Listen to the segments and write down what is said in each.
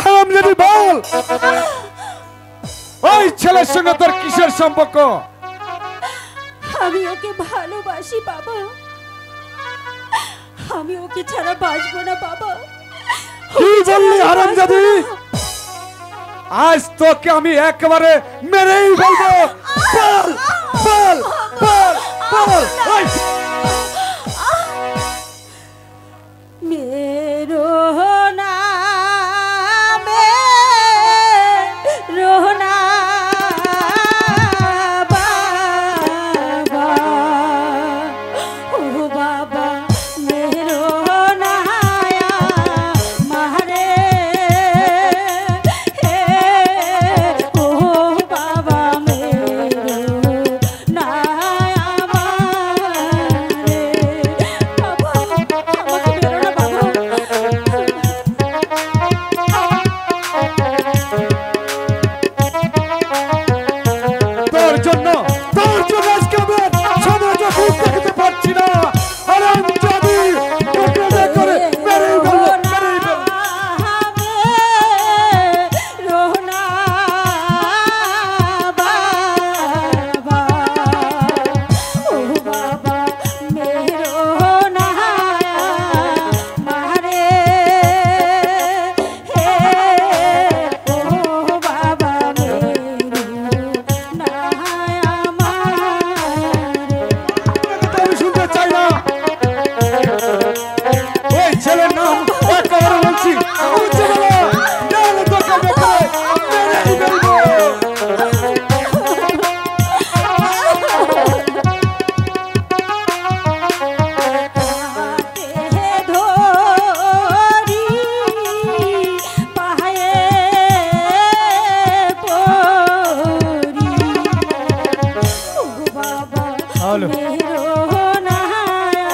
হারামজাদি বল, ওই ছেলের সঙ্গে তোর কিসের সম্পর্ক? আমি ওকে ভালোবাসি বাবা, আমি ওকে ছাড়া বাঁচবো না বাবা। কি বললি হারামজাদি? আজ তোকে আমি একেবারে মেরেই ফেলবো। বল বল বল বল। मेरो नाम रोहना बाबा, ओ बाबा मेरो नाया मारे, ओ बाबा मेरो नाया मारे। बाबा আমাকে বেরো না বাবা। তোর জন্য আজকে আমি সমাজে খুব দেখতে পাচ্ছি না। হারামজাদি তোকে না করে মেরেই ফেলবো, মেরেই ফেলবো। रोहना बाबा, ओ बाबा मेरो नाया मारे, ओ बाबा मेरो नाया मारे। আমি শুনতে চাই না। ওই ছেলের নাম একেবারে বলছি উচ্চে বলো, নাহলে তোকে আমি একেবারে মেরেই ফেলবো। হাতে ধরি পায়ে পড়ি, ও বাবা হ্যালো। मेरो नाया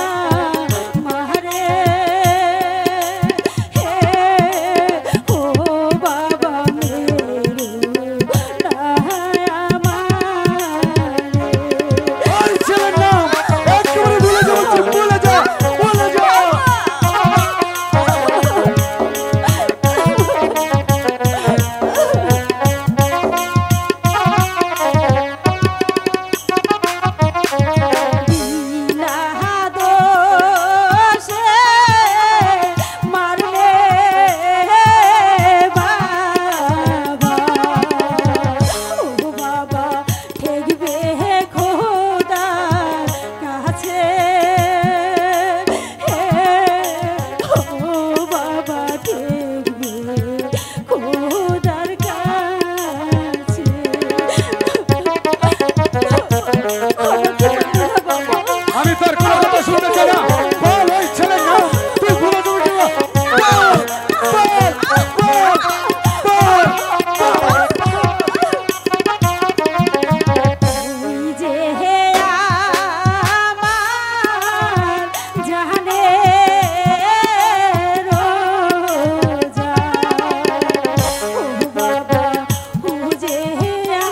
मारे, ओ बाबा मेरो नाया मारे। ওই ছেলের নাম একেবারে ভুলে যা বলছি, ভুলে যা, ভুলে যা। বিনা দোষে মারলে বাবা, ও বাবা ঠেকবে খোদার কাছে, ও বাবা ঠেকবে খোদার কাছে। আমি তার কোনো কথা শুনতে চাই না। বল ওই ছেলের নাম, তুই ভুলে যাবি কিনা? বল বল বল বল। তুই যে আমার জানে রোজা, ও বাবা ও যে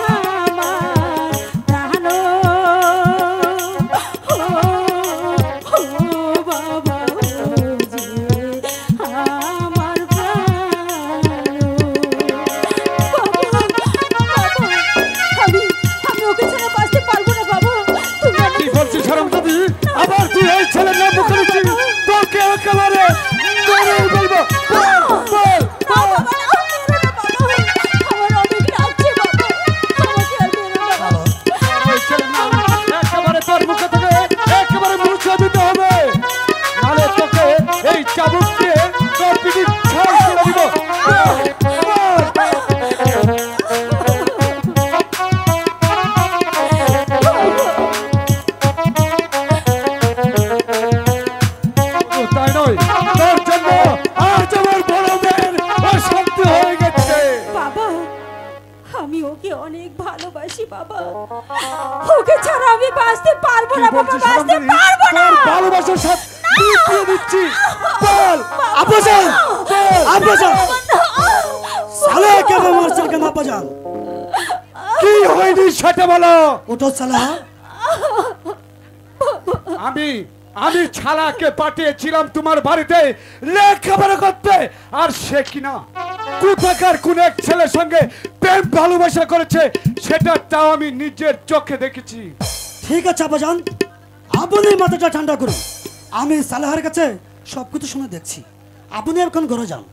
আমার প্রাণ, ও বাবা ও যে আমার প্রাণ। আমি ওকে ছাড়া বাঁচতে পারবো না বাবা, তুমি কি বলছিস হারামজাদি? আবার তুই এই ছেলের নাম মুখে নিচ্ছিস? তোকে একেবারে মেরেই ফেলবো। বল বল বল। আমার অনেক লাগছে বাবা, আমাকে আর বেরো না বাবা। ওই ছেলের নাম একেবারে তোর মুখে থেকে একেবারে মুছে দিতে হবে, নাহলে তোকে এই চাবুক দিয়ে তোর পিঠে ছাই করে দিব। বল, বল। শুধু তাই নয়, তোর জন্য আজ আমার বড় মেয়ের অশান্তি হয়ে গেছে। বাবা আমি ওকে অনেক ভালোবাসি বাবা, ওকে ছাড়া আমি বাঁচতে পারবো না বাবা, বাঁচতে পারবো না। তোর ভালোবাসার সাথে মিটিয়ে দিচ্ছি। বল আব্বাজান, আব্বাজান, সালে কেন মারছেন কেন আব্বাজান? কি হয়নি সেটা বলো। ওঠো সালা। আমি ছালাকে পাঠিয়েছিলাম তোমার বাড়িতে লেখাপড়া করতে, আর সে কিনা কোথাকার কোন এক ছেলের সঙ্গে প্রেম ভালোবাসা করেছে, সেটা তাও আমি নিজের চোখে দেখেছি। ঠিক আছে আব্বাজান, আপনি মাথাটা ঠান্ডা করুন। আমি সালেহার কাছে সবকিছু শুনে দেখছি। আপনি এখন ঘরে যান।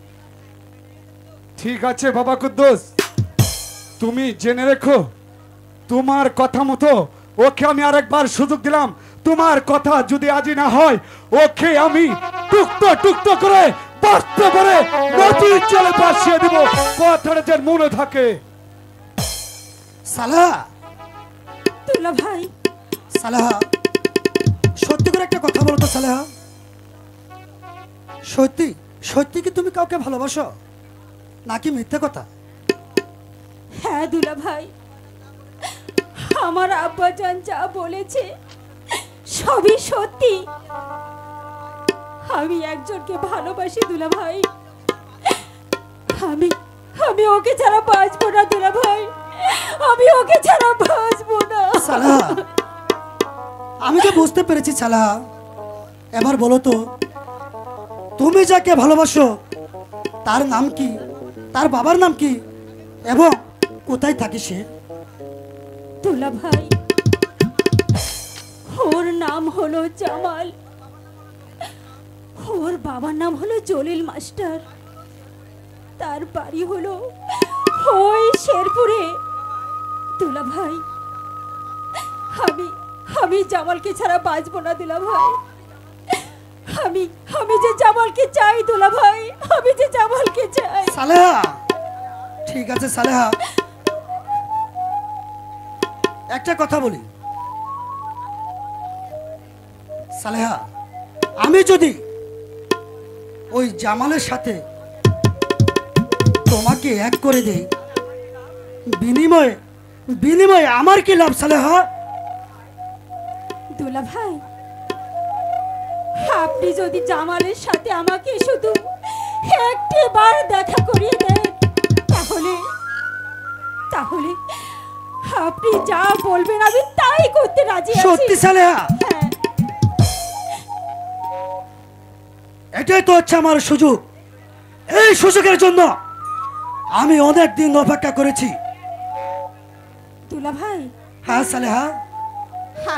ঠিক আছে বাবা কুদ্দুস, তুমি জেনে রেখো, তোমার কথা মতো ওকে আমি আরেকবার সুযোগ দিলাম। তোমার কথা যদি আজই না হয়, ওকে আমি টুকটো টুকটো করে বাস্ত করে নদীর জলে ভাসিয়ে দিব। কথাটা যেন মনে থাকে। সালেহা, দুলা ভাই, সালেহা, সত্যি করে একটা কথা বলো তো সালেহা। সত্যি সত্যি কি তুমি কাউকে ভালোবাসো, নাকি মিথ্যে কথা? হ্যাঁ দুলা ভাই, আমার আব্বাজান যা বলেছে সবই সত্যি। আমি একজনকে ভালোবাসি দুলা ভাই। আমি আমি ওকে ছাড়া বাঁচবো না দুলা ভাই, আমি ওকে ছাড়া বাঁচবো না। সালেহা, আমি তো বুঝতে পেরেছি সালেহা। এবার বলো তো, তুমি যাকে ভালোবাসো তার নাম কি, তার বাবার নাম কি, এবং কোথায় থাকে সে? দুলা ভাই, ওর নাম হলো জামাল, ওর বাবার নাম হলো জলিল মাস্টার, তার বাড়ি হলো ওই শেরপুরে। দুলা ভাই, আমি আমি জামালকে ছাড়া বাঁচবো না দুলা ভাই। আমি আমি যে জামালকে চাই দুলা ভাই, আমি যে জামালকে চাই। সালেহা, ঠিক আছে সালেহা, একটা কথা বলি সালেহা, আমি যদি ওই জামালের সাথে তোমাকে এক করে দেই, বিনিময়ে বিনিময়ে আমার কি লাভ সালেহা? দুলা ভাই, আপনি যদি জামালের সাথে আমাকে শুধু একটি বার দেখা করিয়ে দেন, তাহলে তাহলে আপনি যা বলবেন আমি তাই করতে রাজি আছি। সত্যি সালেহা? হ্যাঁ, এটাই তো হচ্ছে আমার সুযোগ। এই সুযোগের জন্য আমি অনেক দিন অপেক্ষা করেছি। দুলা ভাই, হ্যাঁ সালেহা।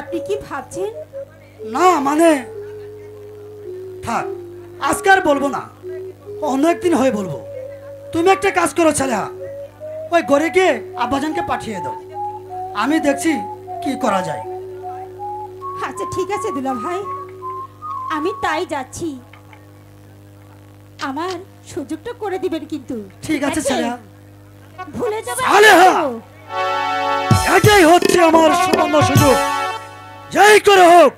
আপনি কি ভাবছেন? না মানে থাক, আজকে আর বলবো না, অনেক দিন হয়ে বলবো। তুমি একটা কাজ করো সালেহা, ওই ঘরে গিয়ে আব্বাজানকে পাঠিয়ে দাও, আমি দেখছি কি করা যায়। আচ্ছা ঠিক আছে দুলা ভাই, আমি তাই যাচ্ছি। আমার সুযোগটা করে দিবেন কিন্তু। ঠিক আছে সালেহা। ভুলে যাবেন না সালেহা! কিন্তু। এটাই হচ্ছে আমার সুবর্ণ সুযোগ, যাই করে হোক